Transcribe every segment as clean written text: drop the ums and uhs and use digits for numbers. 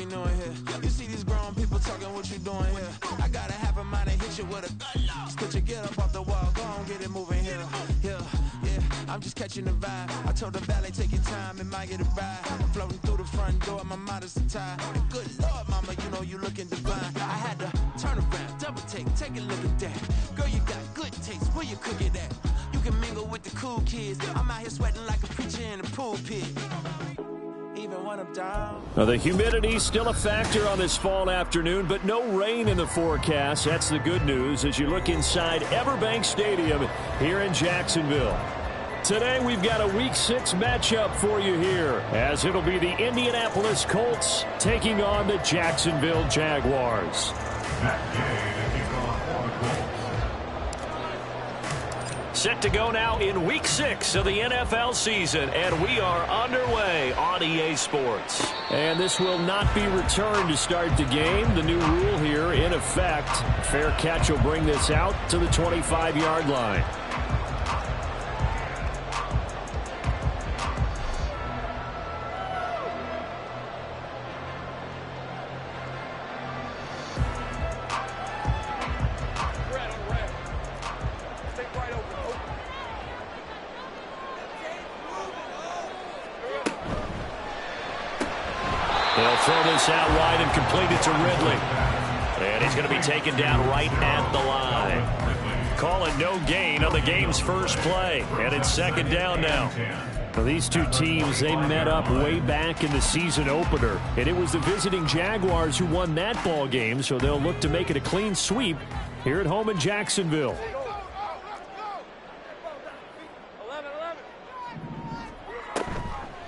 new in here. You see these grown people talking, what you doing here? I got a half a mind to hit you with a put your get up off the wall, go on, get it moving here. Yeah, I'm just catching the vibe. I told the valet, take your time, it might get a ride. I'm floating through the front door, my mind is tie. And good Lord, mama, you know you looking divine. I had to turn around, double take a look at that. Girl, you got good taste, where you cook it at? You can mingle with the cool kids. I'm out here sweating like a preacher in a pulpit. Even when I'm down. Now, the humidity still a factor on this fall afternoon, but no rain in the forecast. That's the good news as you look inside Everbank Stadium here in Jacksonville. Today we've got a Week 6 matchup for you here, as it'll be the Indianapolis Colts taking on the Jacksonville Jaguars. Set to go now in Week 6 of the NFL season, and we are underway on EA Sports. And this will not be returned to start the game. The new rule here in effect. Fair catch will bring this out to the 25-yard line. They'll throw this out wide and complete it to Ridley. And he's going to be taken down right at the line. Calling no gain on the game's first play. And it's second down now. Well, these two teams, they met up way back in the season opener. And it was the visiting Jaguars who won that ball game, so they'll look to make it a clean sweep here at home in Jacksonville.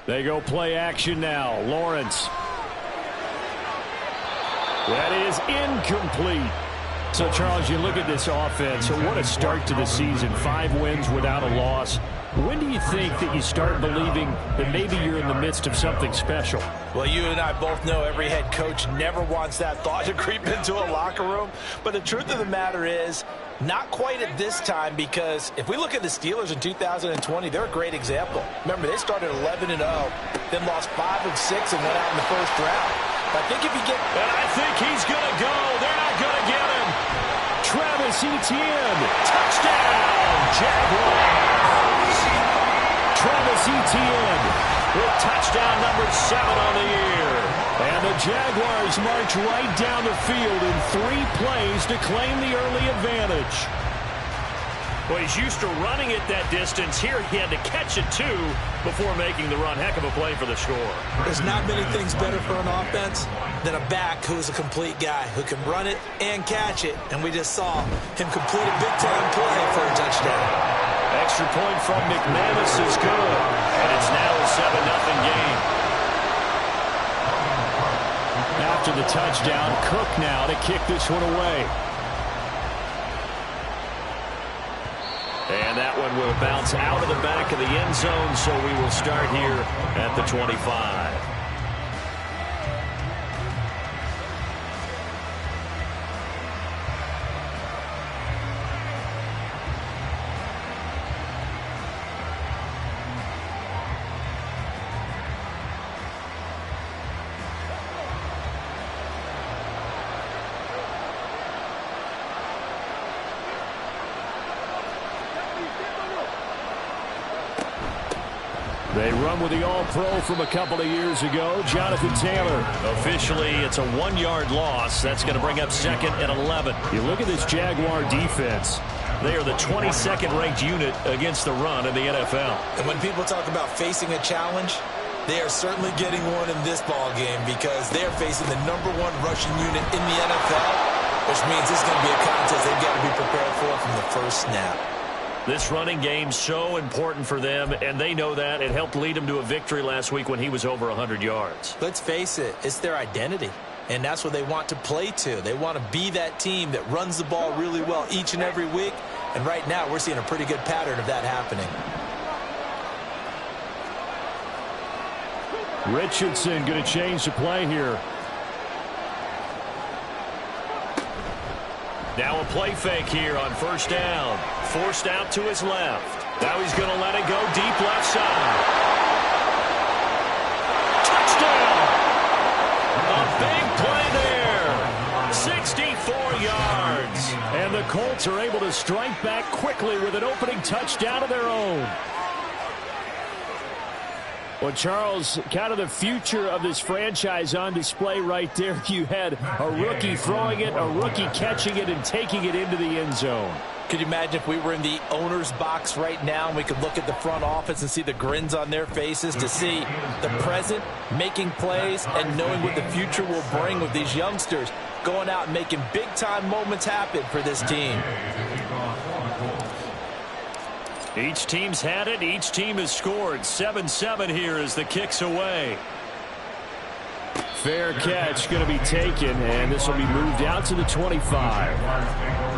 They go play action now. Lawrence. That is incomplete. So, Charles, you look at this offense. So what a start to the season. 5 wins without a loss. When do you think that you start believing that maybe you're in the midst of something special? Well, you and I both know every head coach never wants that thought to creep into a locker room. But the truth of the matter is, not quite at this time, because if we look at the Steelers in 2020, they're a great example. Remember, they started 11-0, then lost 5 of 6 and went out in the first round. But I think if you get... And I think he's going to go. They're not going to get him. Travis Etienne. Touchdown, Jaguars. Travis Etienne with touchdown number 7 on the year. And the Jaguars march right down the field in 3 plays to claim the early advantage. Well, he's used to running it that distance. Here he had to catch it, too, before making the run. Heck of a play for the score. There's not many things better for an offense than a back who's a complete guy who can run it and catch it. And we just saw him complete a big-time play for a touchdown. Extra point from McManus is good. And it's now a 7-0 game. After the touchdown, Cook now to kick this one away. And that one will bounce out of the back of the end zone, so we will start here at the 25. They run with the All-Pro from a couple of years ago, Jonathan Taylor. Officially, it's a 1-yard loss. That's going to bring up second and 11. You look at this Jaguar defense. They are the 22nd ranked unit against the run in the NFL. And when people talk about facing a challenge, they are certainly getting one in this ball game because they are facing the #1 rushing unit in the NFL, which means this is going to be a contest they've got to be prepared for from the first snap. This running game so important for them, and they know that. It helped lead them to a victory last week when he was over 100 yards. Let's face it, it's their identity, and that's what they want to play to. They want to be that team that runs the ball really well each and every week, and right now we're seeing a pretty good pattern of that happening. Richardson going to change the play here. Now a play fake here on first down. Forced out to his left. Now he's going to let it go deep left side. Touchdown! A big the Colts are able to strike back quickly with an opening touchdown of their own. Well, Charles, kind of the future of this franchise on display right there. You had a rookie throwing it, a rookie catching it, and taking it into the end zone. Could you imagine if we were in the owner's box right now and we could look at the front office and see the grins on their faces to see the present making plays and knowing what the future will bring with these youngsters going out and making big-time moments happen for this team. Each team's had it. Each team has scored. 7-7 here as the kick's away. Fair catch going to be taken, and this will be moved out to the 25.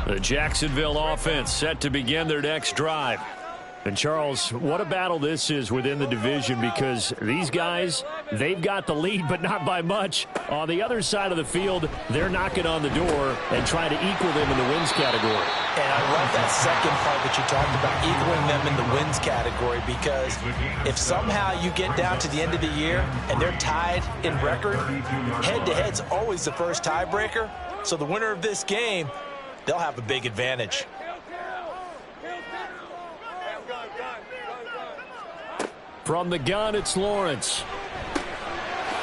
The Jacksonville offense set to begin their next drive. And, Charles, what a battle this is within the division, because these guys, they've got the lead, but not by much. On the other side of the field, they're knocking on the door and trying to equal them in the wins category. And I love that second part that you talked about, equaling them in the wins category, because if somehow you get down to the end of the year and they're tied in record, head-to-head's always the first tiebreaker. So the winner of this game, they'll have a big advantage. From the gun, it's Lawrence.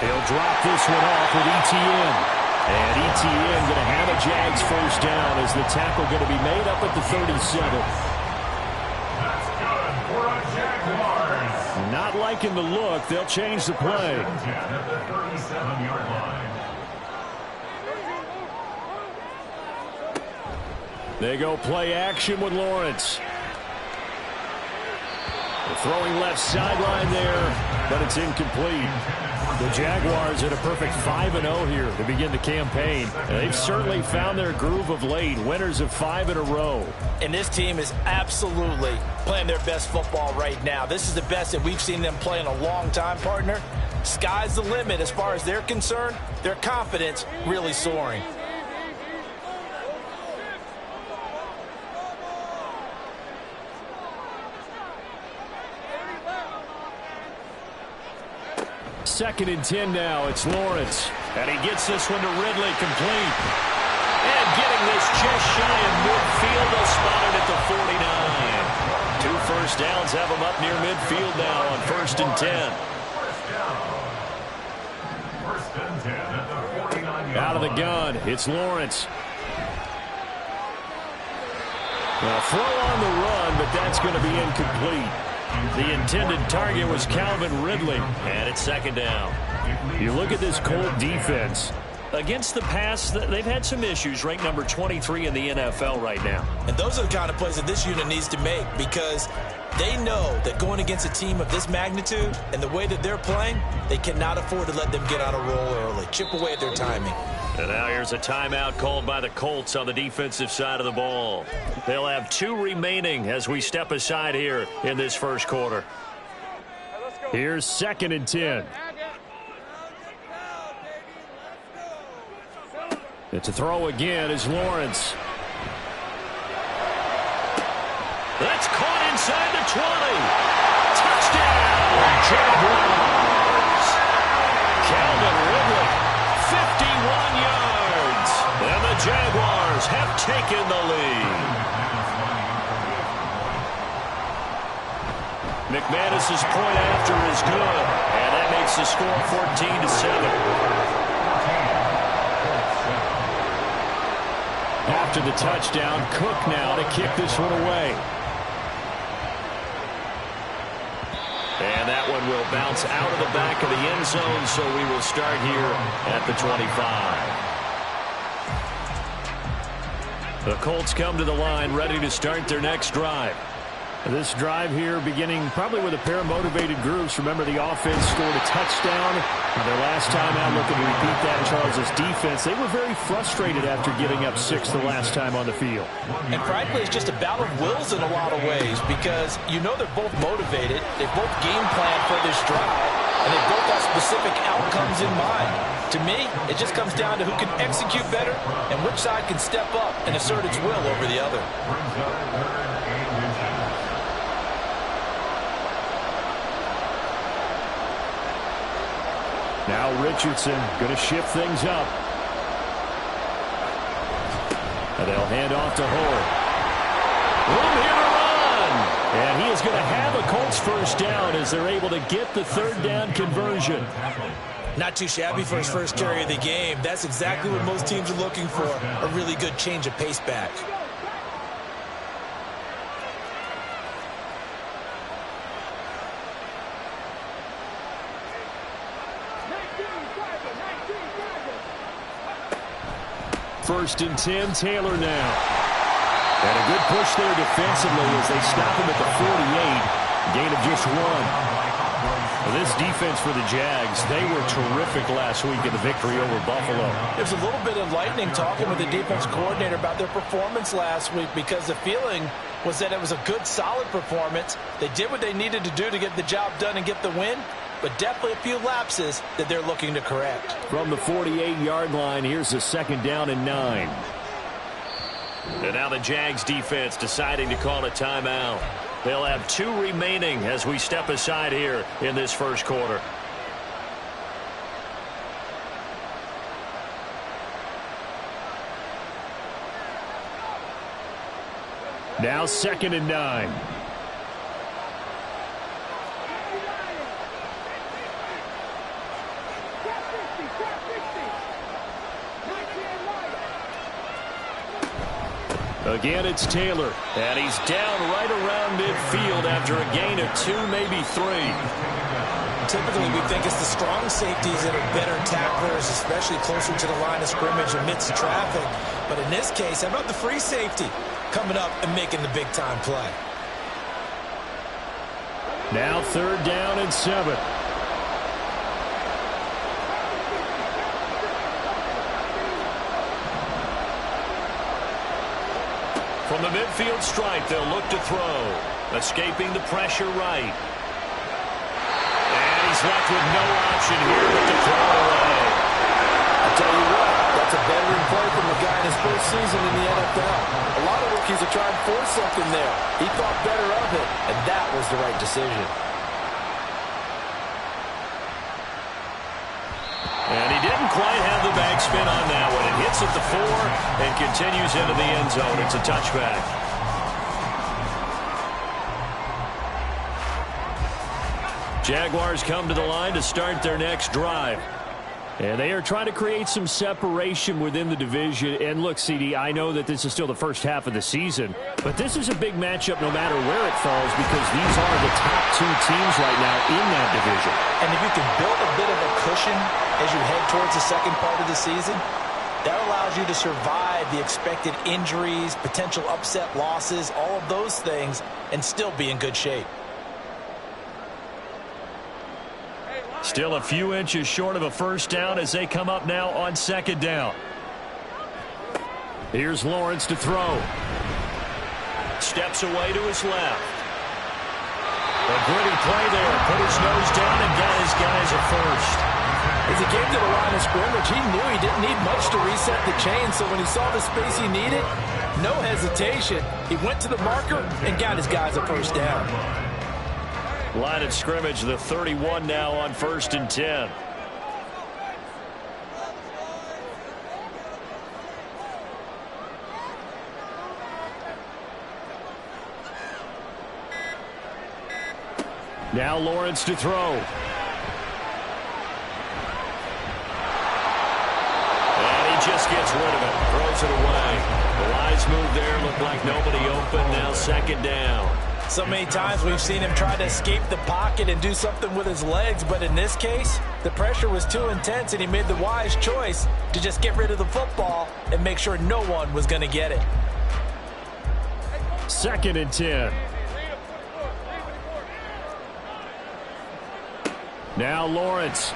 He'll drop this one off with ETN. And ETN going to have a Jags first down as the tackle going to be made up at the 37. That's good for a Jaguars. Not liking the look. They'll change the play. At the 37-yard line. They go play action with Lawrence. Throwing left sideline there, but it's incomplete. The Jaguars at a perfect 5-0 here to begin the campaign. They've certainly found their groove of late, winners of 5 in a row. And this team is absolutely playing their best football right now. This is the best that we've seen them play in a long time, partner. Sky's the limit as far as they're concerned. Their confidence really soaring. Second and 10 now. It's Lawrence. And he gets this one to Ridley, complete. And getting this just shy of midfield. They'll spot it at the 49. 2 first downs have him up near midfield now on 1st and 10. First and 10 at the 49-yard Out of the gun, it's Lawrence. Well, throw on the run, but that's going to be incomplete. The intended target was Calvin Ridley, and it's second down. You look at this Colt defense. Against the pass, they've had some issues, ranked number 23 in the NFL right now. And those are the kind of plays that this unit needs to make, because they know that going against a team of this magnitude and the way that they're playing, they cannot afford to let them get on a roll early. Chip away at their timing. And now here's a timeout called by the Colts on the defensive side of the ball. They'll have 2 remaining as we step aside here in this first quarter. Here's 2nd and 10. It's a throw again is Lawrence. That's caught inside the 20. Touchdown, Jaguars. Calvin Ridley, 51 yards. And the Jaguars have taken the lead. McManus's point after is good. And that makes the score 14-7. After the touchdown, Cook now to kick this one away. And that one will bounce out of the back of the end zone, so we will start here at the 25. The Colts come to the line ready to start their next drive. This drive here beginning probably with a pair of motivated groups. Remember, the offense scored a touchdown. Their last time out looking to repeat that. Charles' defense, they were very frustrated after giving up 6 the last time on the field. And frankly, it's just a battle of wills in a lot of ways because you know they're both motivated. They both game plan for this drive, and they both have specific outcomes in mind. To me, it just comes down to who can execute better and which side can step up and assert its will over the other. Now Richardson going to shift things up. And they'll hand off to Hall. Room here to run. And he is going to have a Colts first down as they're able to get the third down conversion. Not too shabby for his first carry of the game. That's exactly what most teams are looking for, a really good change of pace back. First and 10, Taylor now. And a good push there defensively as they stop him at the 48. Gain of just 1. This defense for the Jags, they were terrific last week in the victory over Buffalo. There's a little bit enlightening talking with the defense coordinator about their performance last week because the feeling was that it was a good, solid performance. They did what they needed to do to get the job done and get the win, but definitely a few lapses that they're looking to correct. From the 48-yard line, here's a 2nd down and 9. And now the Jags defense deciding to call a timeout. They'll have 2 remaining as we step aside here in this first quarter. Now 2nd and 9. Again, it's Taylor, and he's down right around midfield after a gain of 2, maybe 3. Typically, we think it's the strong safeties that are better tacklers, especially closer to the line of scrimmage amidst traffic. But in this case, how about the free safety coming up and making the big-time play? Now 3rd down and 7. From the midfield stripe, they'll look to throw. Escaping the pressure right. And he's left with no option here but to throw it away. I'll tell you what, that's a veteran play from the guy in his first season in the NFL. A lot of rookies are trying to force something there. He thought better of it, and that was the right decision. And he didn't quite have the backspin on that one. It hits at the 4 and continues into the end zone. It's a touchback. Jaguars come to the line to start their next drive. And they are trying to create some separation within the division. And look, CD, I know that this is still the first half of the season, but this is a big matchup no matter where it falls because these are the top 2 teams right now in that division. And if you can build a bit of a cushion as you head towards the second part of the season, that allows you to survive the expected injuries, potential upset losses, all of those things, and still be in good shape. Still a few inches short of a first down as they come up now on 2nd down. Here's Lawrence to throw. Steps away to his left. A gritty play there. Put his nose down and got his guys a first. As he came to the line of scrimmage, he knew he didn't need much to reset the chain, so when he saw the space he needed, no hesitation. He went to the marker and got his guys a first down. Line of scrimmage, the 31 now on 1st and 10. Now Lawrence to throw. And he just gets rid of it. Throws it away. The lines move there. Look like nobody open. Now 2nd down. So many times we've seen him try to escape the pocket and do something with his legs, but in this case, the pressure was too intense and he made the wise choice to just get rid of the football and make sure no one was going to get it. 2nd and 10. Now Lawrence.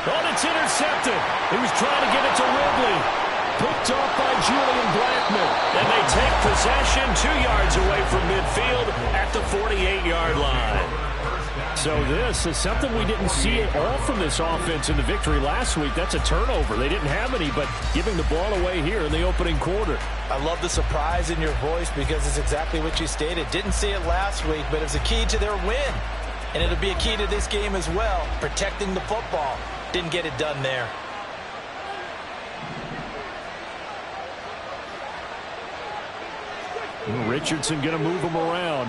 Oh, it's intercepted. He was trying to get it to Ridley. Picked off by Julian Blackman. And they take possession 2 yards away from midfield at the 48-yard line. So this is something we didn't see at all from this offense in the victory last week. That's a turnover. They didn't have any, but giving the ball away here in the opening quarter. I love the surprise in your voice because it's exactly what you stated. Didn't see it last week, but it's a key to their win. And it'll be a key to this game as well, protecting the football. Didn't get it done there. Richardson going to move him around.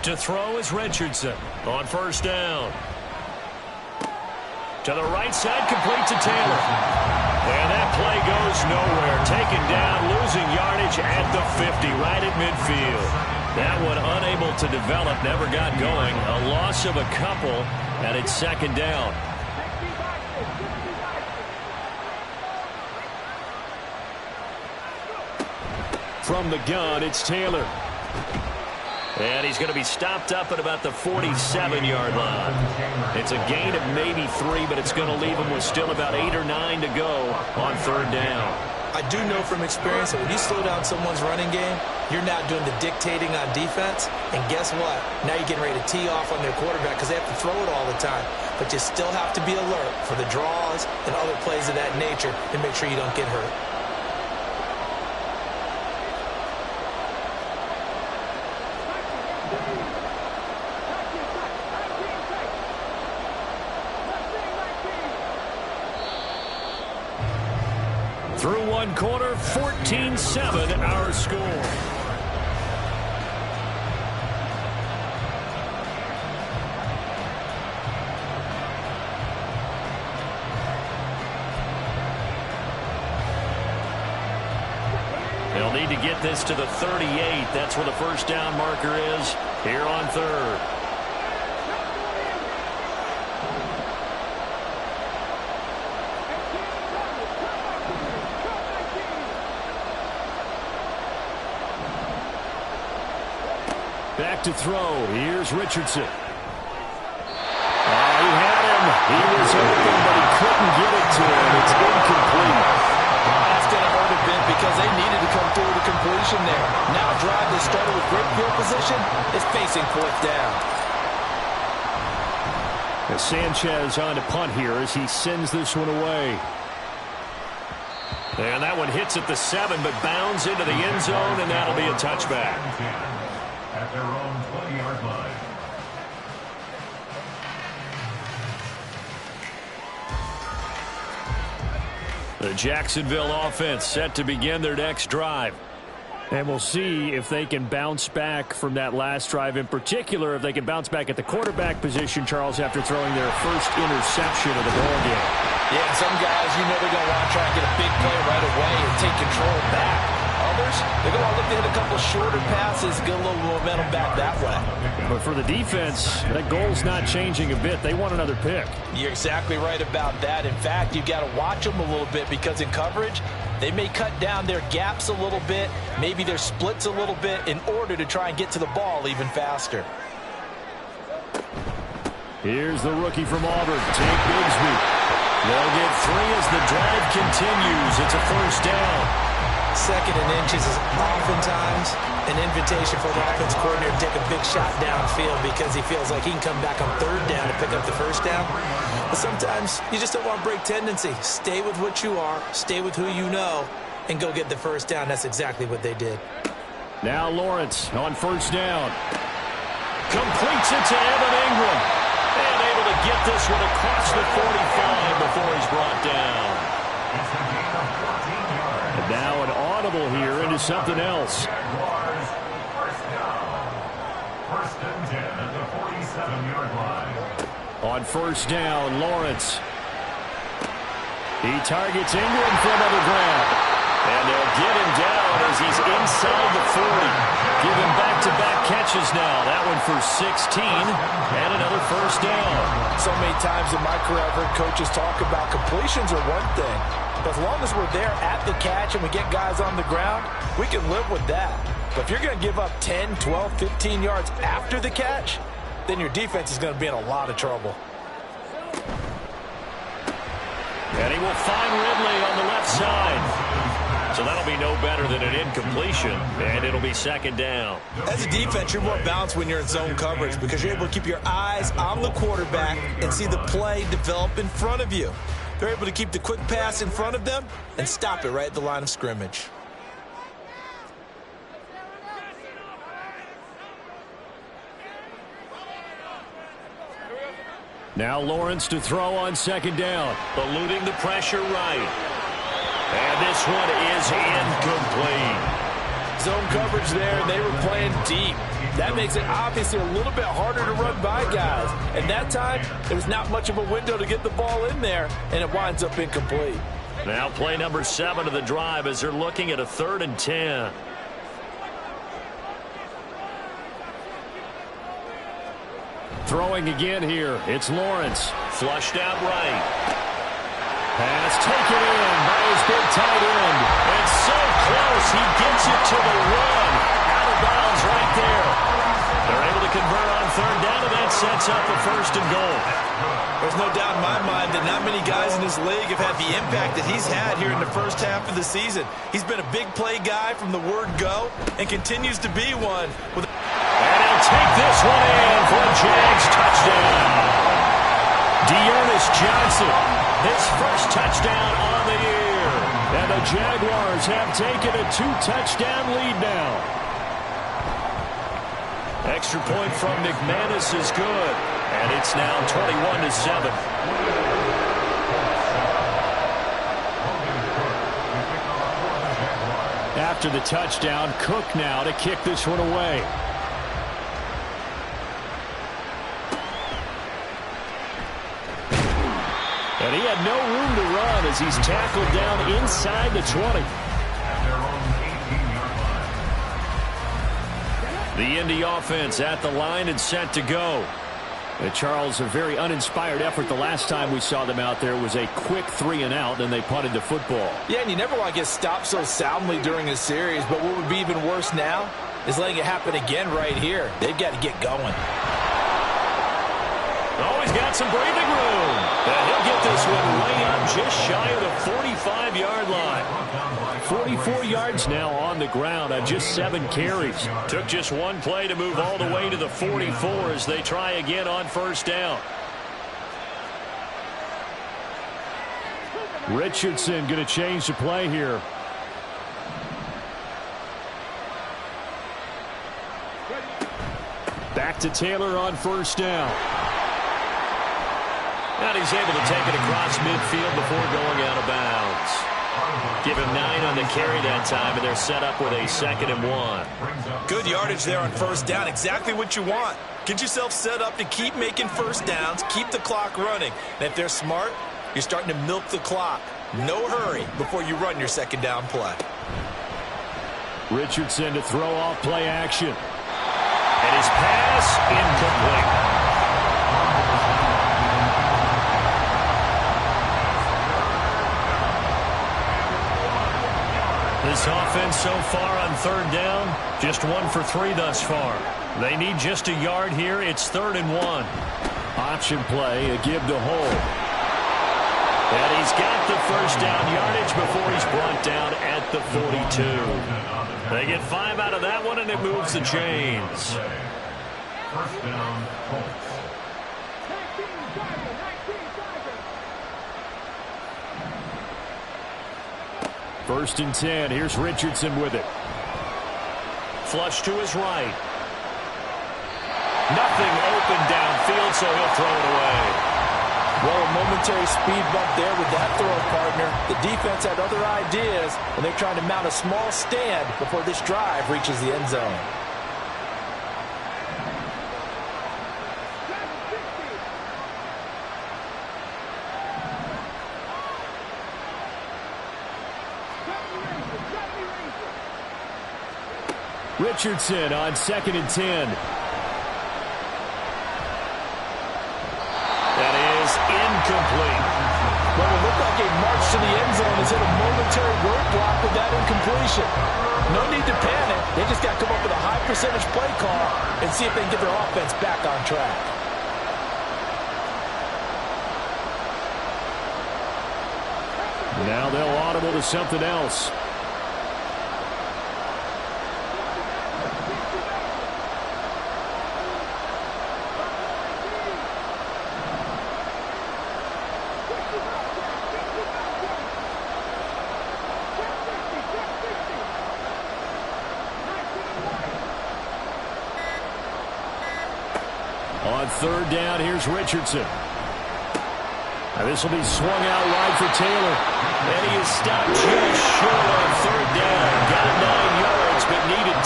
To throw is Richardson on 1st down. To the right side, complete to Taylor. And that play goes nowhere. Taken down, losing yardage at the 50, right at midfield. That one unable to develop, never got going. A loss of a couple, and it's 2nd down. From the gun, it's Taylor. And he's going to be stopped up at about the 47-yard line. It's a gain of maybe 3, but it's going to leave him with still about 8 or 9 to go on 3rd down. I do know from experience that when you slow down someone's running game, you're not doing the dictating on defense. And guess what? Now you're getting ready to tee off on their quarterback because they have to throw it all the time. But you still have to be alert for the draws and other plays of that nature and make sure you don't get hurt. Through 1 quarter, 14-7 our score. They'll need to get this to the 38. That's where the 1st down marker is here on 3rd. Back to throw. Here's Richardson. Oh, he had him. He was open, but he couldn't get it to him. It's incomplete. That's going to hurt a bit because they needed to come through with a completion there. Now a drive that started with great field position is facing 4th down. Sanchez on to punt here as he sends this one away. And that one hits at the 7, but bounds into the end zone, and that'll be a touchback. At their own 20-yard line. The Jacksonville offense set to begin their next drive. And we'll see if they can bounce back from that last drive, in particular if they can bounce back at the quarterback position, Charles, after throwing their first interception of the ball game. Yeah, and some guys, you know they're going to want to try and get a big play right away and take control back. Others, they're going to look to hit a couple shorter passes, get a little momentum back that way. But for the defense, that goal's not changing a bit. They want another pick. You're exactly right about that. In fact, you've got to watch them a little bit because in coverage, they may cut down their gaps a little bit, maybe their splits a little bit in order to try and get to the ball even faster. Here's the rookie from Auburn, Tank Bigsby. They'll get 3 as the drive continues. It's a 1st down. 2nd and inches is oftentimes an invitation for the offense coordinator to take a big shot downfield because he feels like he can come back on 3rd down to pick up the 1st down. But sometimes you just don't want to break tendency. Stay with what you are, stay with who you know, and go get the 1st down. That's exactly what they did. Now Lawrence on 1st down. Completes it to Evan Ingram. And able to get this one across the 45 before he's brought down. And now an audible here into something else. Jaguars, 1st down. 1st and 10 at the 47-yard line. On 1st down, Lawrence. He targets Ingram for another grab. And they'll get him down as he's inside the 40. Give him back-to-back catches now. That one for 16 and another first down. So many times in my career I've heard coaches talk about completions are one thing. But as long as we're there at the catch and we get guys on the ground, we can live with that. But if you're going to give up 10, 12, 15 yards after the catch, then your defense is going to be in a lot of trouble. And he will find Ridley on the left side. So that'll be no better than an incompletion, and it'll be second down. As a defense, you're more balanced when you're in zone coverage because you're able to keep your eyes on the quarterback and see the play develop in front of you. They're able to keep the quick pass in front of them and stop it right at the line of scrimmage. Now Lawrence to throw on second down, eluding the pressure right. And this one is incomplete. Zone coverage there, and they were playing deep. That makes it obviously a little bit harder to run by guys. And that time, there was not much of a window to get the ball in there, and it winds up incomplete. Now play number 7 of the drive as they're looking at a 3rd and 10. Throwing again here. It's Lawrence. Flushed out right. Pass taken in by his big tight end. And so close, he gets it to the run. Out of bounds right there. They're able to convert on 3rd down, and that sets up a 1st and goal. There's no doubt in my mind that not many guys in this league have had the impact that he's had here in the first half of the season. He's been a big play guy from the word go and continues to be one. And he'll take this one in for a Jags touchdown. Dearness Johnson, his first touchdown on the year. And the Jaguars have taken a 2-touchdown lead now. Extra point from McManus is good. And it's now 21-7. After the touchdown, Cook now to kick this one away. And he had no room to run as he's tackled down inside the 20. The Indy offense at the line and set to go. Charles, a very uninspired effort the last time we saw them out there was a quick 3-and-out, and they punted the football. Yeah, and you never want to get stopped so soundly during a series, but what would be even worse now is letting it happen again right here. They've got to get going. Oh, he's got some breathing room. And he'll get this one way up just shy of the 45-yard line. 44 yards now on the ground on just 7 carries. Took just one play to move all the way to the 44 as they try again on 1st down. Richardson going to change the play here. Back to Taylor on 1st down. And he's able to take it across midfield before going out of bounds. Give him 9 on the carry that time, and they're set up with a 2nd and 1. Good yardage there on 1st down. Exactly what you want. Get yourself set up to keep making 1st downs, keep the clock running. And if they're smart, you're starting to milk the clock. No hurry before you run your 2nd down play. Richardson to throw off play action. And his pass incomplete. This offense so far on 3rd down, just 1 for 3 thus far. They need just a yard here. It's 3rd and 1. Option play, a give to Hole. And he's got the 1st down yardage before he's brought down at the 42. They get 5 out of that one, and it moves the chains. 1st down, Colts. First and 10. Here's Richardson with it. Flush to his right. Nothing open downfield, so he'll throw it away. Well, a momentary speed bump there with that throw, partner. The defense had other ideas, and they're trying to mount a small stand before this drive reaches the end zone. Richardson on 2nd and 10. That is incomplete. Well, it looked like a march to the end zone has hit a momentary roadblock with that incompletion. No need to panic. They just got to come up with a high percentage play call and see if they can get their offense back on track. Now they'll audible to something else. On 3rd down, here's Richardson. Now this will be swung out wide for Taylor. And he is stopped just short on 3rd down. Got 9 yards, but needed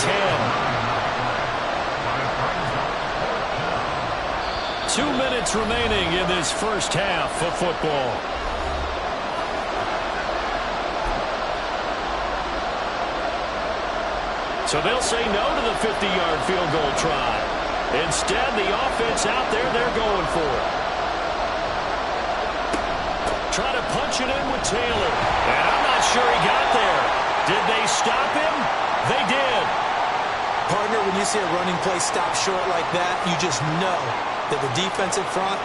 10. 2 minutes remaining in this first half of football. So they'll say no to the 50-yard field goal try. Instead, the offense out there, they're going for it. Trying to punch it in with Taylor. And I'm not sure he got there. Did they stop him? They did. Partner, when you see a running play stop short like that, you just know that the defense in front,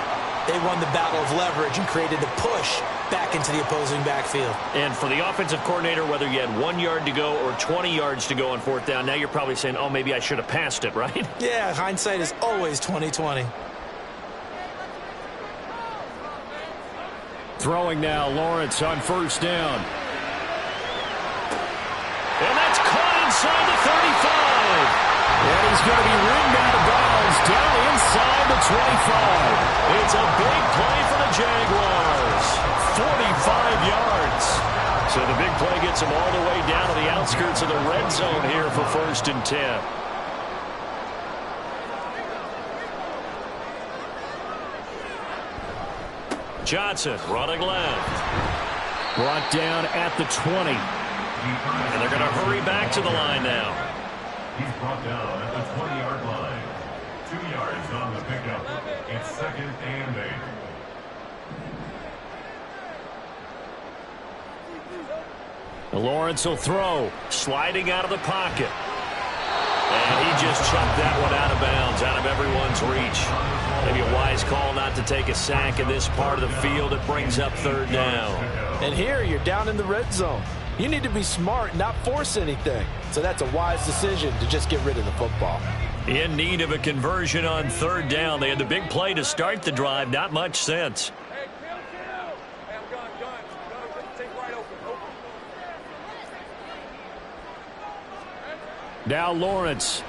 they won the battle of leverage and created a push back into the opposing backfield. And for the offensive coordinator, whether you had 1 yard to go or 20 yards to go on 4th down, now you're probably saying, oh, maybe I should have passed it, right? Yeah, hindsight is always 20/20. Throwing now, Lawrence on 1st down. And that's caught inside the 35. And he's going to be ridden out of bounds down inside the 25. It's a big play for the Jaguars. 45 yards. So the big play gets him all the way down to the outskirts of the red zone here for 1st and 10. Johnson running left. Brought down at the 20. And they're going to hurry back to the line now. He's brought down at the 20-yard line. 2 yards on the pickup. It's 2nd and 8. Lawrence will throw. Sliding out of the pocket. And he just chucked that one out of bounds, out of everyone's reach. Maybe a wise call not to take a sack in this part of the field. It brings up 3rd down. And here you're down in the red zone. You need to be smart, not force anything. So that's a wise decision to just get rid of the football. In need of a conversion on 3rd down. They had the big play to start the drive. Not much sense. Now Lawrence.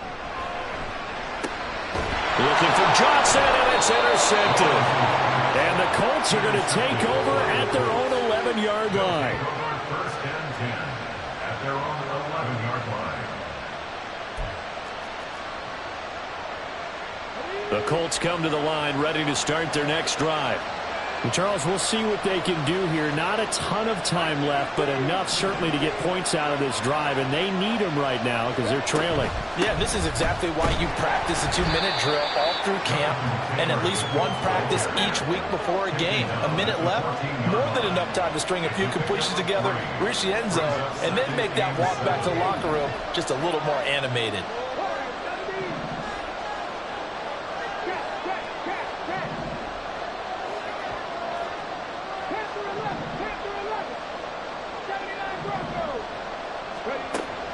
Looking for Johnson, and it's intercepted. And the Colts are going to take over at their own 11-yard line. 1st and 10 at their own 11-yard line. The Colts come to the line ready to start their next drive. And Charles, we'll see what they can do here. Not a ton of time left, but enough certainly to get points out of this drive, and they need them right now because they're trailing. Yeah, this is exactly why you practice a 2-minute drill all through camp and at least one practice each week before a game. A minute left, more than enough time to string a few completions together, reach the end zone, and then make that walk back to the locker room just a little more animated.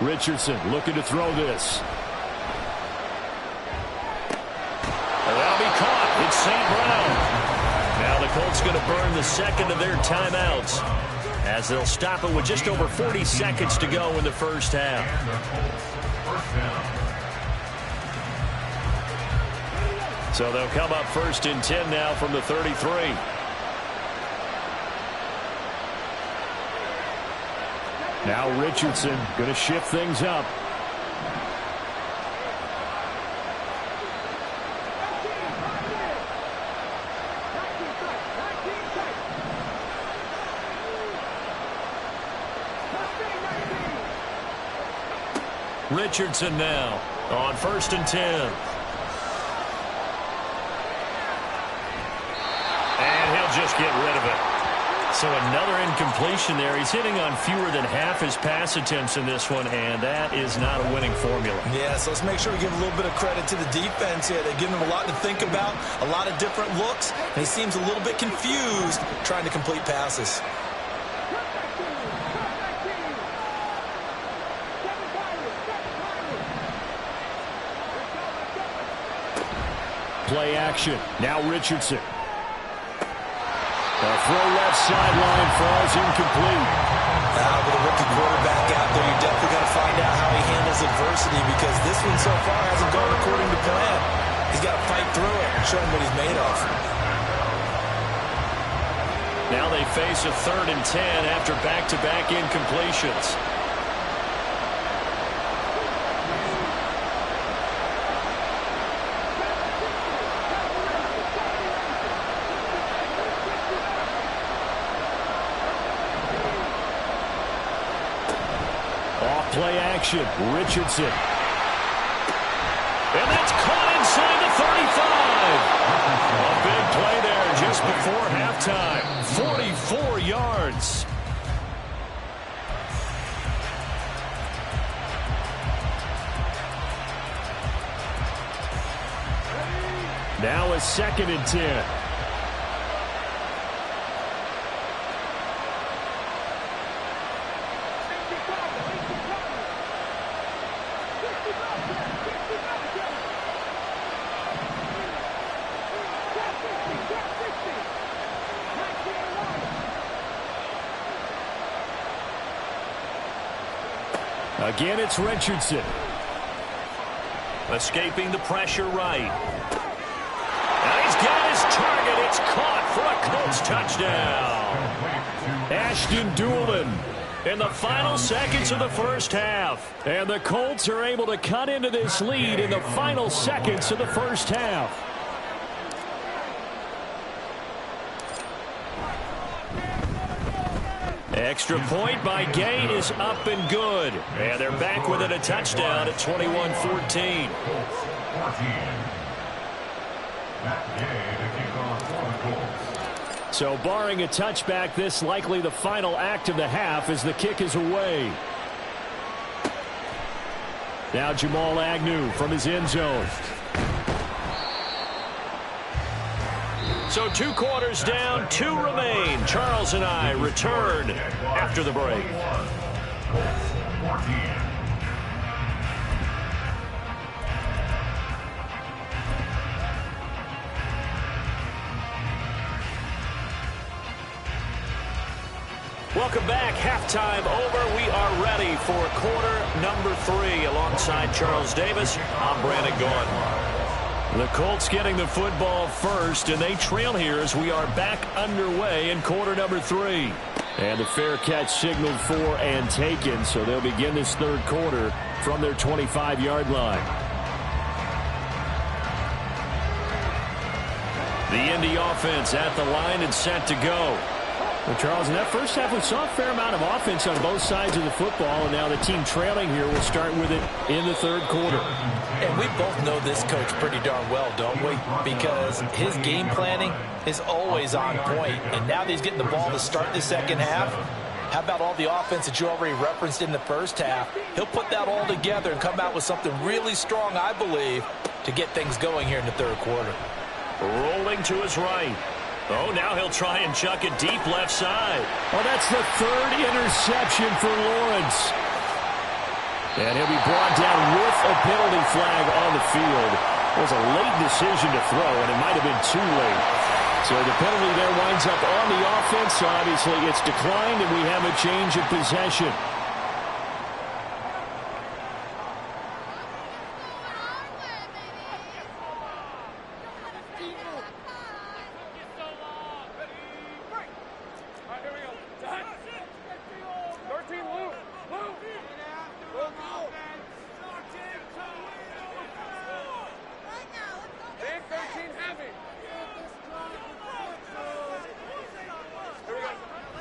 Richardson looking to throw this. That'll be caught. It's St. Brown. Now the Colts going to burn the second of their timeouts as they'll stop it with just over 40 seconds to go in the first half. So they'll come up 1st and 10 now from the 33. Now Richardson going to shift things up. Richardson now on 1st and 10. And he'll just get rid of it. So another incompletion there. He's hitting on fewer than half his pass attempts in this one, and that is not a winning formula. Yeah, so let's make sure we give a little bit of credit to the defense here. They're giving him a lot to think about, a lot of different looks, and he seems a little bit confused trying to complete passes. Play action. Now Richardson. The throw left sideline falls incomplete. With a rookie quarterback out there, you definitely got to find out how he handles adversity, because this one so far hasn't gone according to plan. He's got to fight through it and show him what he's made of. Now they face a 3rd and 10 after back-to-back incompletions. Play action. Richardson. And that's caught inside the 35. A big play there just before halftime. 44 yards. Now a 2nd and 10. Again, it's Richardson. Escaping the pressure right. And he's got his target. It's caught for a Colts touchdown. Ashton Doolin in the final seconds of the first half. And the Colts are able to cut into this lead in the final seconds of the first half. Extra point by Gain is up and good. And they're back within a touchdown at 21-14. So barring a touchback, this likely the final act of the half as the kick is away. Now Jamal Agnew from his end zone. So 2 quarters down, 2 remain. Charles and I return after the break. Welcome back. Halftime over. We are ready for quarter number 3 alongside Charles Davis. I'm Brandon Gaughan. The Colts getting the football first, and they trail here as we are back underway in quarter number 3. And the fair catch signaled for and taken, so they'll begin this 3rd quarter from their 25-yard line. The Indy offense at the line and set to go. Well, Charles, in that first half, we saw a fair amount of offense on both sides of the football, and now the team trailing here will start with it in the 3rd quarter. And we both know this coach pretty darn well, don't we? Because his game planning is always on point. And now that he's getting the ball to start the 2nd half, how about all the offense that you already referenced in the first half? He'll put that all together and come out with something really strong, I believe, to get things going here in the 3rd quarter. Rolling to his right. Oh, now he'll try and chuck it deep left side. Oh, that's the 3rd interception for Lawrence. And he'll be brought down with a penalty flag on the field. It was a late decision to throw, and it might have been too late. So the penalty there winds up on the offense. So obviously it's declined, and we have a change of possession.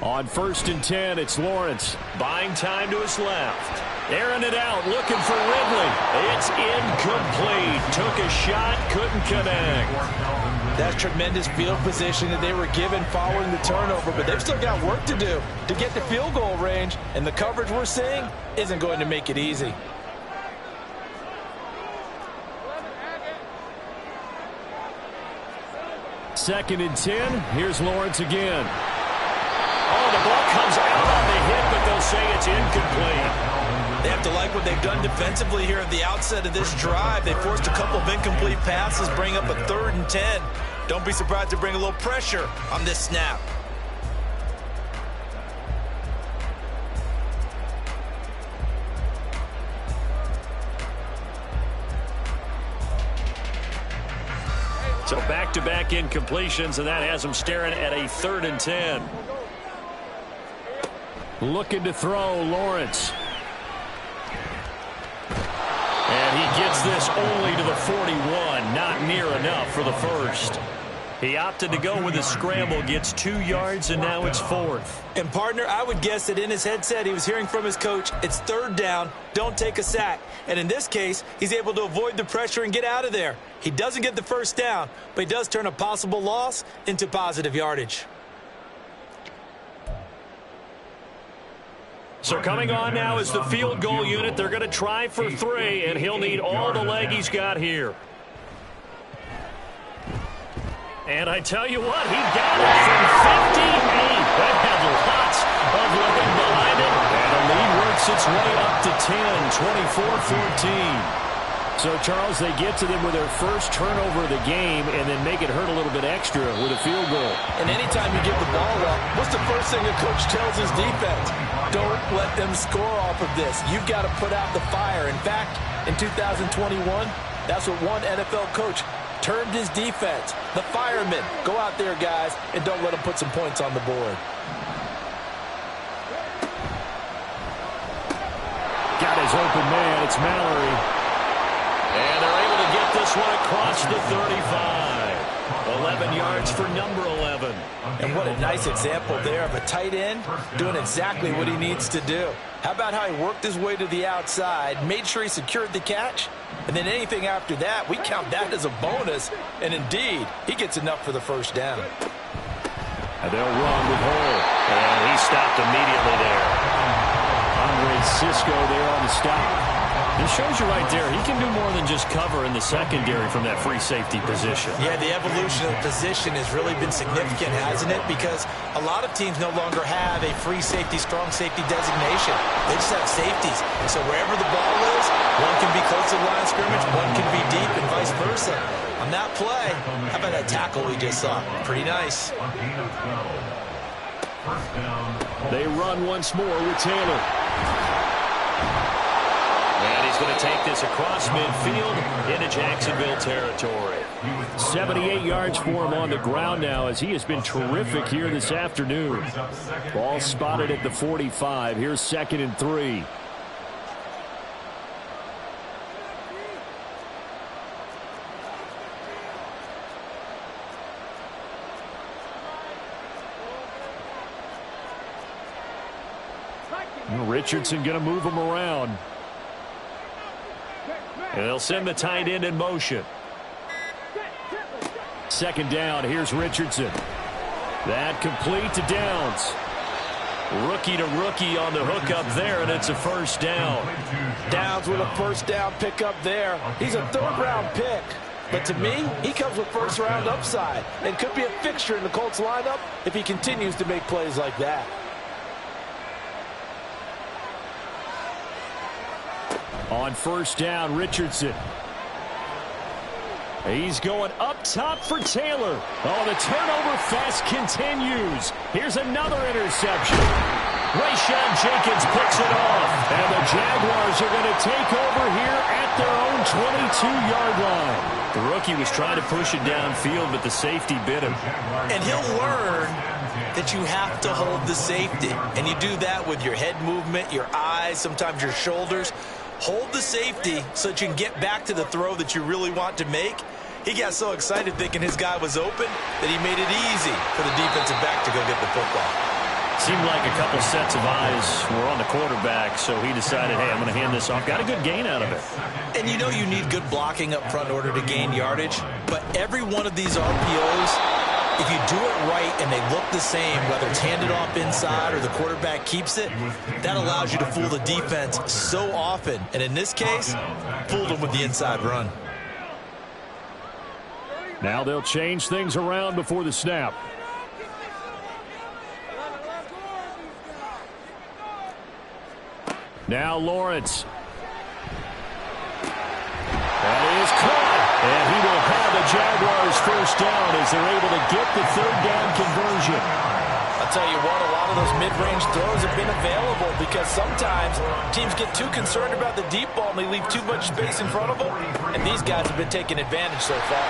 On 1st and 10, it's Lawrence. Buying time to his left. Airing it out, looking for Ridley. It's incomplete. Took a shot, couldn't connect. That's tremendous field position that they were given following the turnover, but they've still got work to do to get to field goal range, and the coverage we're seeing isn't going to make it easy. Second and 10, here's Lawrence again. Oh, the ball comes out on the hit, but they'll say it's incomplete. They have to like what they've done defensively here at the outset of this drive. They forced a couple of incomplete passes, bring up a 3rd and 10. Don't be surprised to bring a little pressure on this snap. So back-to-back incompletions, and that has them staring at a 3rd and 10. Looking to throw, Lawrence. And he gets this only to the 41. Not near enough for the first. He opted to go with a scramble, gets 2 yards, and now it's 4th. And, partner, I would guess that in his headset he was hearing from his coach, it's 3rd down, don't take a sack. And in this case, he's able to avoid the pressure and get out of there. He doesn't get the first down, but he does turn a possible loss into positive yardage. So coming on now is the field goal unit. They're going to try for 3, and he'll need all the leg he's got here. And I tell you what, he got it from 58. That had lots of leg behind it. And the lead works its way up to 10, 24-14. So, Charles, they get to them with their first turnover of the game and then make it hurt a little bit extra with a field goal. And anytime you give the ball up, what's the first thing a coach tells his defense? Don't let them score off of this. You've got to put out the fire. In fact, in 2021, that's what one NFL coach termed his defense. The firemen. Go out there, guys, and don't let them put some points on the board. Got his open man. It's Mallory. And they're able to get this one across the 35. 11 yards for number 11. And what a nice example there of a tight end doing exactly what he needs to do. How about how he worked his way to the outside, made sure he secured the catch, and then anything after that, we count that as a bonus. And indeed, he gets enough for the first down. And they'll run with Hole. And he stopped immediately there. Andre Cisco there on the stop. It shows you right there, he can do more than just cover in the secondary from that free safety position. Yeah, the evolution of the position has really been significant, hasn't it? Because a lot of teams no longer have a free safety, strong safety designation. They just have safeties. So wherever the ball is, one can be close to the line of scrimmage, one can be deep, and vice versa. On that play, how about that tackle we just saw? Pretty nice. They run once more with Taylor. And he's going to take this across midfield into Jacksonville territory. 78 yards for him on the ground now as he has been terrific here this afternoon. Ball spotted at the 45. Here's 2nd and 3. Richardson going to move him around. And they'll send the tight end in motion. 2nd down. Here's Richardson. That complete to Downs. Rookie to rookie on the hook up there, and it's a first down. Downs with a first down pick up there. He's a 3rd-round pick. But to me, he comes with first-round upside and could be a fixture in the Colts lineup if he continues to make plays like that. On 1st down, Richardson. He's going up top for Taylor. Oh, the turnover fest continues. Here's another interception. Rayshawn Jenkins picks it off. And the Jaguars are going to take over here at their own 22-yard line. The rookie was trying to push it downfield, but the safety bit him. And he'll learn that you have to hold the safety. And you do that with your head movement, your eyes, sometimes your shoulders. Hold the safety so that you can get back to the throw that you really want to make. He got so excited thinking his guy was open that he made it easy for the defensive back to go get the football. Seemed like a couple sets of eyes were on the quarterback, so he decided, hey, I'm going to hand this off. Got a good gain out of it. And you know you need good blocking up front in order to gain yardage, but every one of these RPOs, if you do it right and they look the same, whether it's handed off inside or the quarterback keeps it, that allows you to fool the defense so often. And in this case, fooled them with the inside run. Now they'll change things around before the snap. Now Lawrence. That is caught. And he will have the Jaguars first down as they're able to get the third down conversion. I'll tell you what, a lot of those mid-range throws have been available because sometimes teams get too concerned about the deep ball and they leave too much space in front of them. And these guys have been taking advantage so far.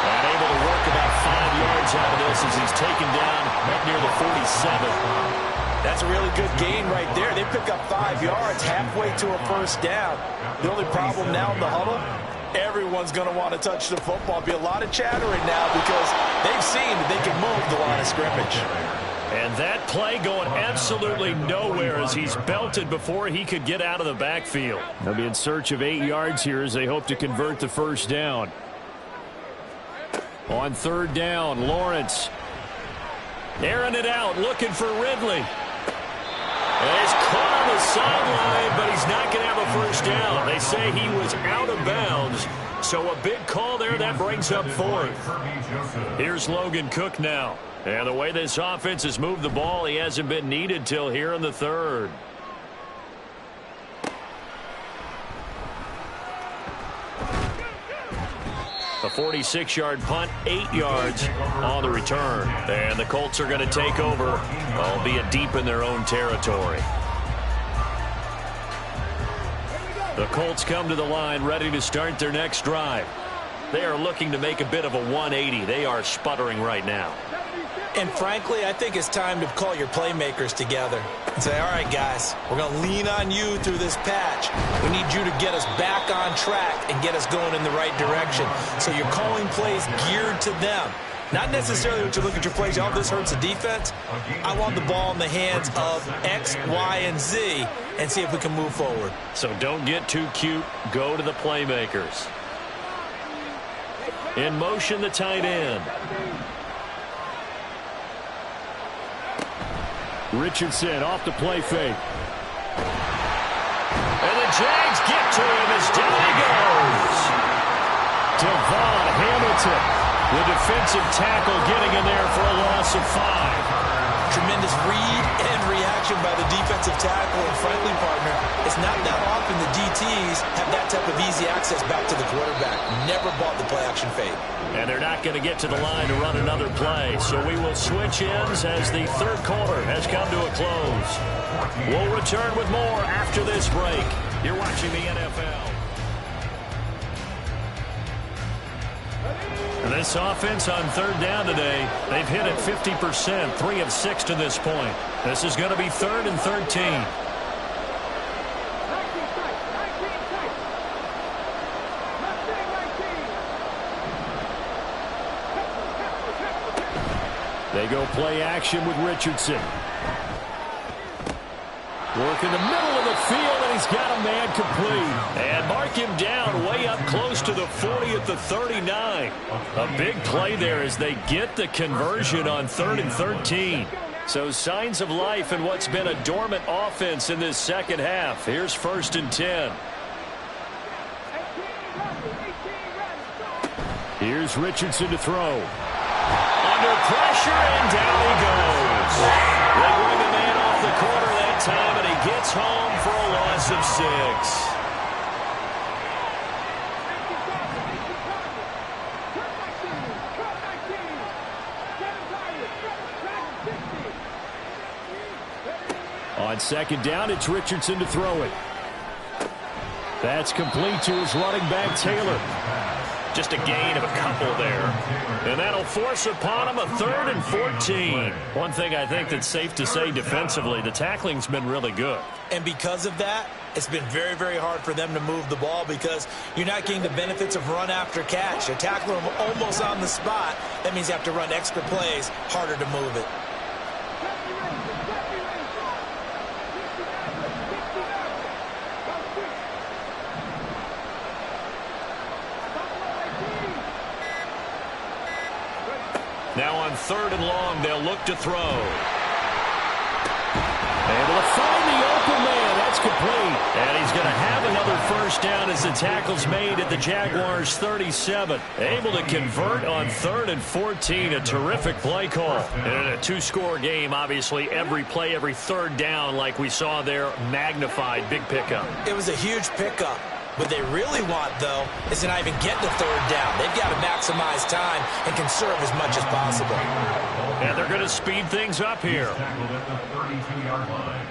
And able to work about 5 yards out of this as he's taken down right near the 47. That's a really good gain right there. They pick up 5 yards halfway to a first down. The only problem now in the huddle, everyone's going to want to touch the football. Be a lot of chattering now because they've seen that they can move the line of scrimmage. And that play going absolutely nowhere as he's belted before he could get out of the backfield. They'll be in search of 8 yards here as they hope to convert the first down. On third down, Lawrence airing it out, looking for Ridley. And he's caught on the sideline, but he's not going to have a first down. They say he was out of bounds, so a big call there. That brings up fourth. Here's Logan Cook now. And the way this offense has moved the ball, he hasn't been needed till here in the third. A 46-yard punt, 8 yards on the return. And the Colts are going to take over, albeit deep in their own territory. The Colts come to the line ready to start their next drive. They are looking to make a bit of a 180. They are sputtering right now. And frankly, I think it's time to call your playmakers together and say, all right, guys, we're going to lean on you through this patch. We need you to get us back on track and get us going in the right direction. So you're calling plays geared to them. Not necessarily when you look at your plays, oh, this hurts the defense. I want the ball in the hands of X, Y, and Z and see if we can move forward. So don't get too cute. Go to the playmakers. In motion, the tight end. Richardson off the play fake. And the Jags get to him as down he goes. Devon Hamilton, the defensive tackle, getting in there for a loss of 5. Tremendous read and reaction by the defensive tackle. And frankly, partner, it's not that often the DTs have that type of easy access back to the quarterback. Never bought the play-action fade. And they're not going to get to the line to run another play. So we will switch ends as the third quarter has come to a close. We'll return with more after this break. You're watching the NFL. And this offense on third down today, they've hit it 50%, 3 of 6 to this point. This is going to be 3rd and 13. They go play action with Richardson. Work in the middle of the field, and he's got a man complete. And mark him down way up close to the 40 at the 39. A big play there as they get the conversion on 3rd and 13. So signs of life in what's been a dormant offense in this second half. Here's 1st and 10. Here's Richardson to throw. Under pressure, and down he goes. They bring the man off the corner that time, and he gets home for a loss of 6. On 2nd down, it's Richardson to throw it. That's complete to his running back, Taylor. Just a gain of a couple there. And that'll force upon him a 3rd and 14. One thing I think that's safe to say defensively, the tackling's been really good. And because of that, it's been very, very hard for them to move the ball because you're not getting the benefits of run after catch. You're tackling them almost on the spot. That means you have to run extra plays, harder to move it. 3rd and long. They'll look to throw. Able to find the open man. That's complete. And he's going to have another first down as the tackle's made at the Jaguars' 37. Able to convert on 3rd and 14. A terrific play call. And in a two-score game, obviously, every play, every 3rd down, like we saw there, magnified. Big pickup. It was a huge pickup. What they really want, though, is to not even get the 3rd down. They've got to maximize time and conserve as much as possible. And they're going to speed things up here. Tackled at the 32-yard line.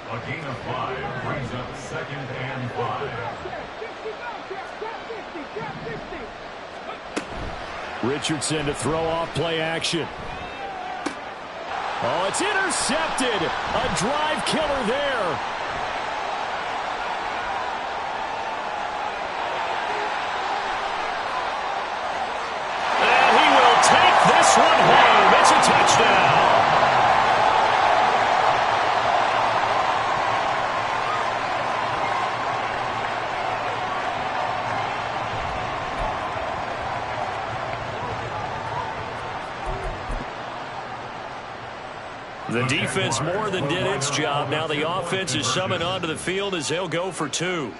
A gain of 5 brings up 2nd and 5. Richardson to throw off play action. Oh, it's intercepted. A drive killer there. This one home. It's a touchdown. The defense more than did its job. Now the offense is summoned onto the field as they'll go for 2.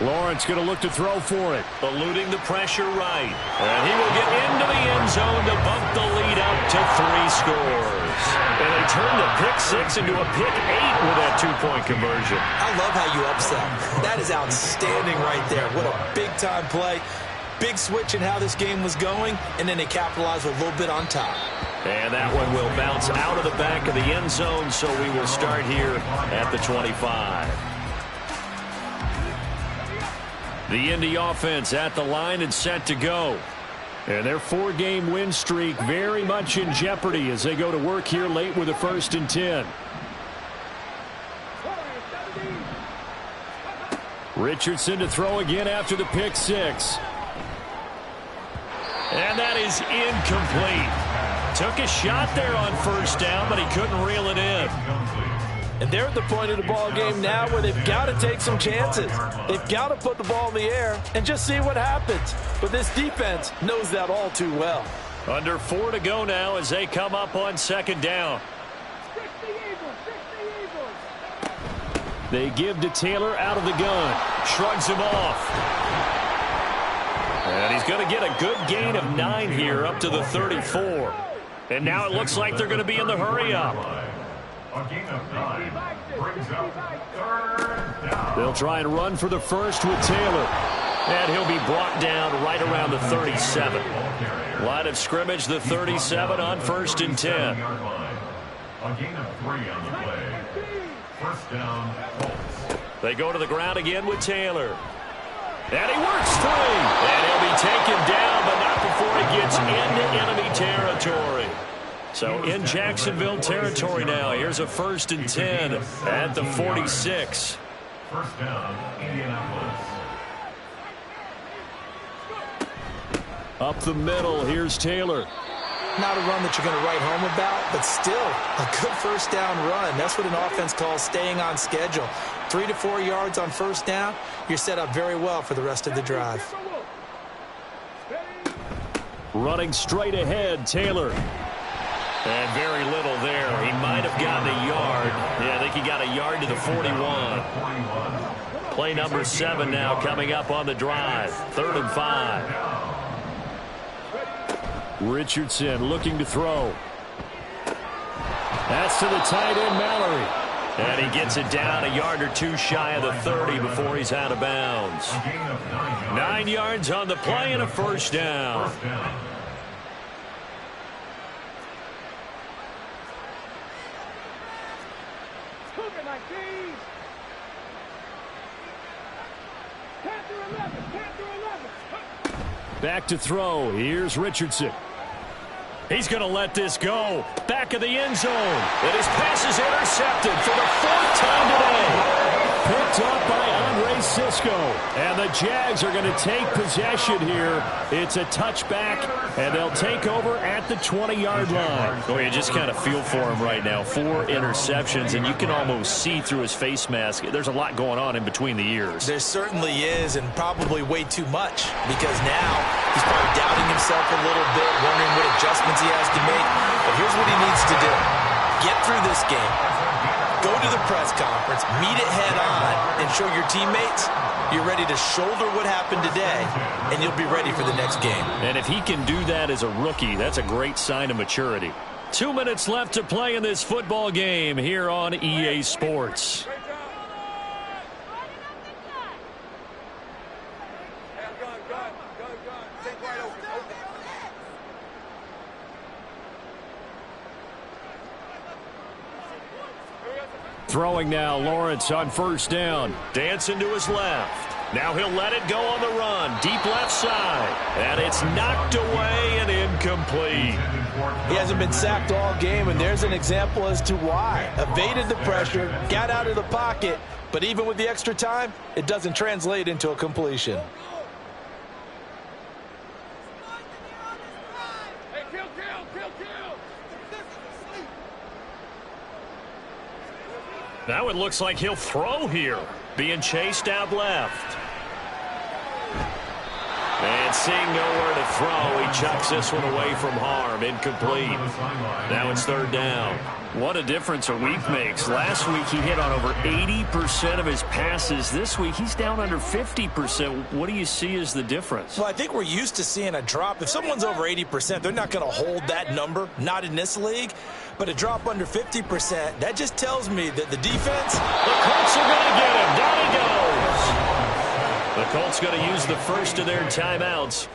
Lawrence going to look to throw for it. Eluding the pressure right. And he will get into the end zone to bump the lead up to 3 scores. And they turn the pick 6 into a pick 8 with that 2-point conversion. I love how you upset. That is outstanding right there. What a big-time play. Big switch in how this game was going, and then they capitalized a little bit on top. And that one will bounce out of the back of the end zone, so we will start here at the 25. The Indy offense at the line and set to go. And their 4-game win streak very much in jeopardy as they go to work here late with a 1st and 10. Richardson to throw again after the pick 6. And that is incomplete. Took a shot there on 1st down, but he couldn't reel it in. And they're at the point of the ball game now where they've got to take some chances. They've got to put the ball in the air and just see what happens. But this defense knows that all too well. Under 4 to go now as they come up on 2nd down. They give to Taylor out of the gun. Shrugs him off. And he's going to get a good gain of 9 here up to the 34. And now it looks like they're going to be in the hurry up. A gain of 9 brings up 3rd down. They'll try and run for the first with Taylor. And he'll be brought down right around the 37. Line of scrimmage, the 37 on 1st and 10. A gain of 3 on the play. 1st down, Colts. They go to the ground again with Taylor. And he works 3. And he'll be taken down, but not before he gets into enemy territory. So in Jacksonville territory now. Here's a 1st and 10 at the 46. 1st down, Indianapolis. Up the middle, here's Taylor. Not a run that you're going to write home about, but still a good 1st down run. That's what an offense calls staying on schedule. 3 to 4 yards on 1st down, you're set up very well for the rest of the drive. Running straight ahead, Taylor. And very little there. He might have gotten a yard. Yeah, I think he got a yard to the 41. Play number 7 now coming up on the drive. 3rd and 5. Richardson looking to throw. That's to the tight end, Mallory. And he gets it down a yard or 2 shy of the 30 before he's out of bounds. 9 yards on the play and a 1st down. Back to throw. Here's Richardson. He's going to let this go. Back of the end zone. And his pass is intercepted for the 4th time today. Picked up by Andre Cisco. And the Jags are going to take possession here. It's a touchback, and they'll take over at the 20-yard line. Oh, you just kind of feel for him right now. 4 interceptions, and you can almost see through his face mask. There's a lot going on in between the ears. There certainly is, and probably way too much, because now he's probably doubting himself a little bit, wondering what adjustments he has to make. But here's what he needs to do. Get through this game. Go to the press conference, meet it head on, and show your teammates you're ready to shoulder what happened today, and you'll be ready for the next game. And if he can do that as a rookie, that's a great sign of maturity. 2 minutes left to play in this football game here on EA Sports. Throwing now, Lawrence on first down. Dancing to his left. Now he'll let it go on the run. Deep left side. And it's knocked away and incomplete. He hasn't been sacked all game, and there's an example as to why. Evaded the pressure, got out of the pocket, but even with the extra time, it doesn't translate into a completion. Now it looks like he'll throw here. Being chased out left. And seeing nowhere to throw, he chucks this one away from harm. Incomplete. Now it's third down. What a difference a week makes. Last week he hit on over 80% of his passes. This week he's down under 50%. What do you see as the difference? Well, I think we're used to seeing a drop. If someone's over 80%, they're not going to hold that number. Not in this league. But a drop under 50%, that just tells me that the defense... The Colts are going to get him. Down he goes. The Colts going to use the first of their timeouts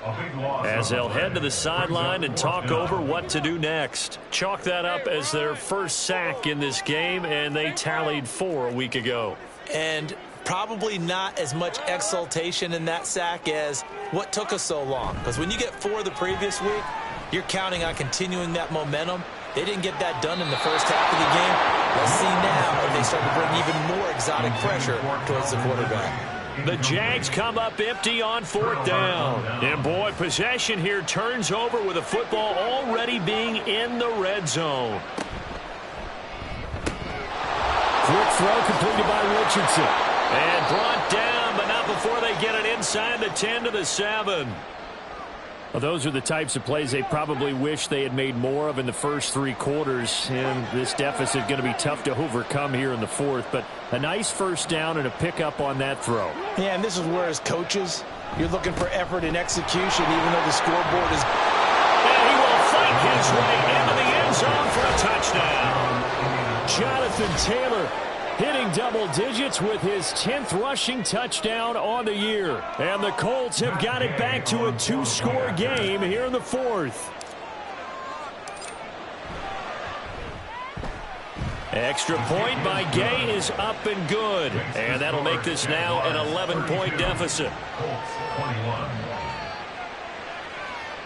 as they'll head to the sideline and talk over what to do next. Chalk that up as their first sack in this game, and they tallied 4 a week ago. And probably not as much exultation in that sack as what took us so long. Because when you get 4 the previous week, you're counting on continuing that momentum. They didn't get that done in the first half of the game. Let's see now if they start to bring even more exotic pressure towards the quarterback. The Jags come up empty on 4th down. And boy, possession here turns over with the football already being in the red zone. Quick throw completed by Richardson. And brought down, but not before they get it inside the 10 to the 7. Well, those are the types of plays they probably wish they had made more of in the first 3 quarters. And this deficit going to be tough to overcome here in the 4th. But a nice first down and a pickup on that throw. Yeah, and this is where as coaches, you're looking for effort and execution, even though the scoreboard is... And he will fight his way into the end zone for a touchdown. Jonathan Taylor hitting double digits with his 10th rushing touchdown on the year. And the Colts have got it back to a 2-score game here in the 4th. Extra point by Gay is up and good. And that'll make this now an 11-point deficit.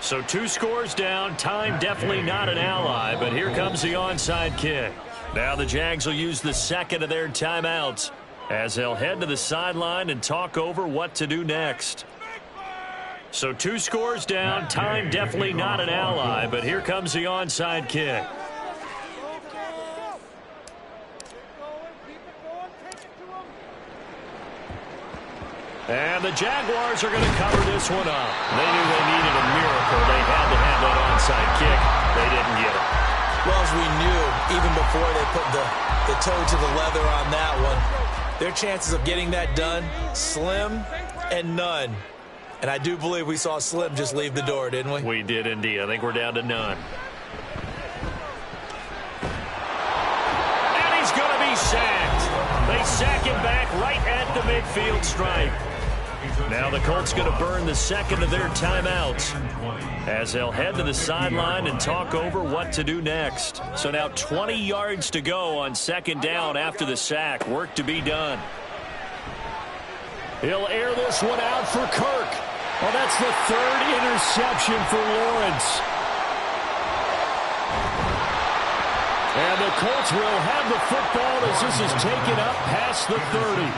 So 2 scores down. Time definitely not an ally, but here comes the onside kick. Now the Jags will use the second of their timeouts as they'll head to the sideline and talk over what to do next. So 2 scores down, time definitely not an ally, but here comes the onside kick. And the Jaguars are going to cover this one up. They knew they needed a miracle. They had to have that onside kick. They didn't get it. Well, as we knew, even before they put the toe to the leather on that one, their chances of getting that done, slim and none. And I do believe we saw Slim just leave the door, didn't we? We did indeed. I think we're down to none. And he's going to be sacked. They sack him back right at the midfield stripe. Now the Colts going to burn the second of their timeouts as they'll head to the sideline and talk over what to do next. So now 20 yards to go on second down after the sack. Work to be done. He'll air this one out for Kirk. Well, that's the 3rd interception for Lawrence. And the Colts will have the football as this is taken up past the 30.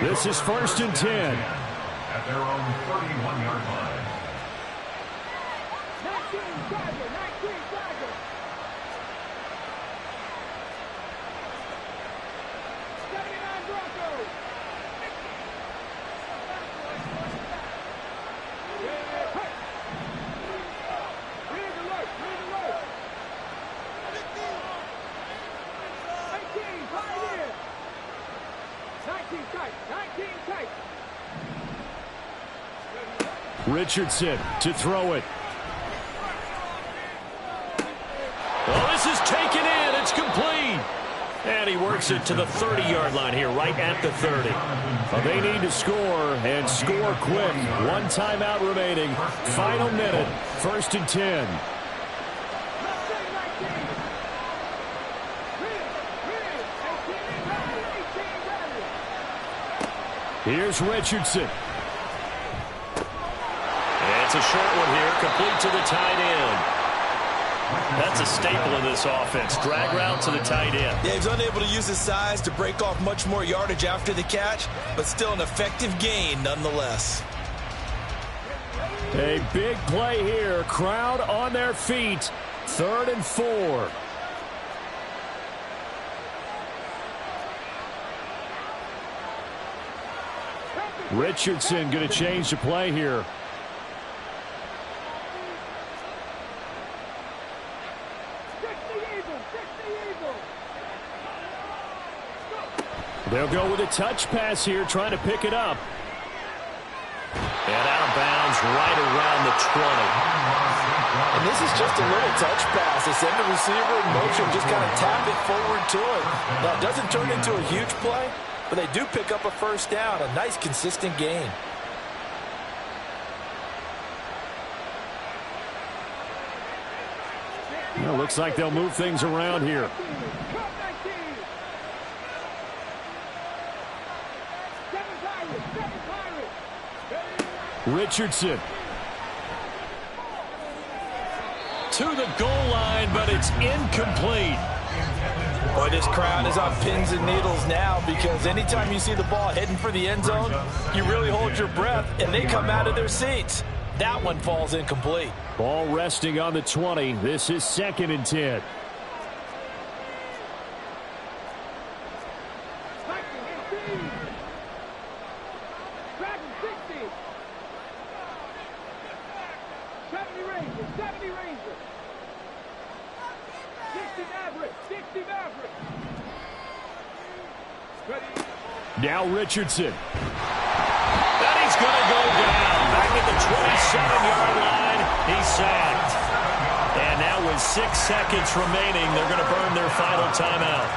This is 1st and 10. At their own 31-yard line. 19 Tiger. 79 Broncos. Read alert. 18 Pioneer. 19 tight. Richardson to throw it. Oh, this is taken in. It's complete. And he works it to the 30-yard line here, right at the 30. Well, they need to score, and score quick. One timeout remaining. Final minute. 1st and 10. Here's Richardson. And it's a short one here, complete to the tight end. That's a staple of this offense. Drag route to the tight end. Yeah, he's unable to use his size to break off much more yardage after the catch, but still an effective gain nonetheless. A big play here. Crowd on their feet. 3rd and 4. Richardson going to change the play here. They'll go with a touch pass here, trying to pick it up. And out of bounds right around the 20. And this is just a little touch pass. They send the receiver in motion, just kind of tap it forward to it. Now, it doesn't turn into a huge play, but they do pick up a first down. A nice, consistent gain. Well, looks like they'll move things around here. Richardson. To the goal line, but it's incomplete. Boy, this crowd is on pins and needles now, because anytime you see the ball heading for the end zone, you really hold your breath, and they come out of their seats. That one falls incomplete. Ball resting on the 20. This is 2nd and 10. Now Richardson. And he's going to go down. Back at the 27-yard line. He's sacked. And now with 6 seconds remaining, they're going to burn their final timeout.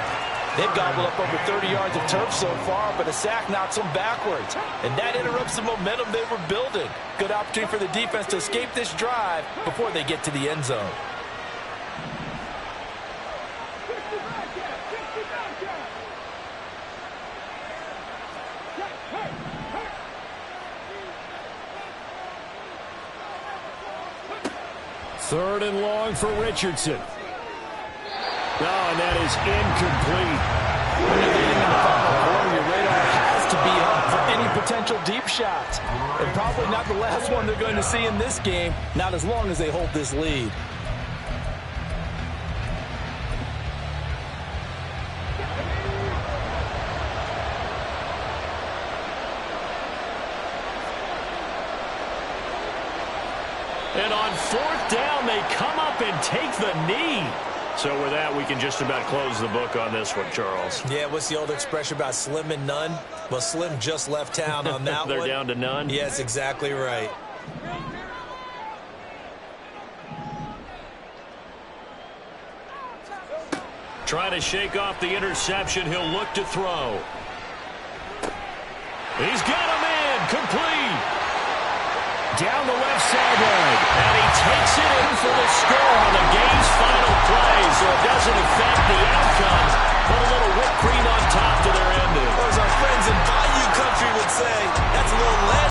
They've gobbled up over 30 yards of turf so far, but a sack knocks them backwards. And that interrupts the momentum they were building. Good opportunity for the defense to escape this drive before they get to the end zone. Third and long for Richardson. Oh, and that is incomplete. When you're leading in the final quarter, your radar has to be up for any potential deep shots. And probably not the last one they're going to see in this game, not as long as they hold this lead. And on 4th down, they come up and take the knee. So with that, we can just about close the book on this one, Charles. Yeah, what's the old expression about slim and none? Well, Slim just left town on that They're one. down to none? Yes, exactly right. Trying to shake off the interception. He'll look to throw. He's got him in. Complete. Down the left sideline. And he takes it in for the score on the game's final play. So it doesn't affect the outcome. Put a little whipped cream on top to their ending. Or as our friends in Bayou Country would say, that's a little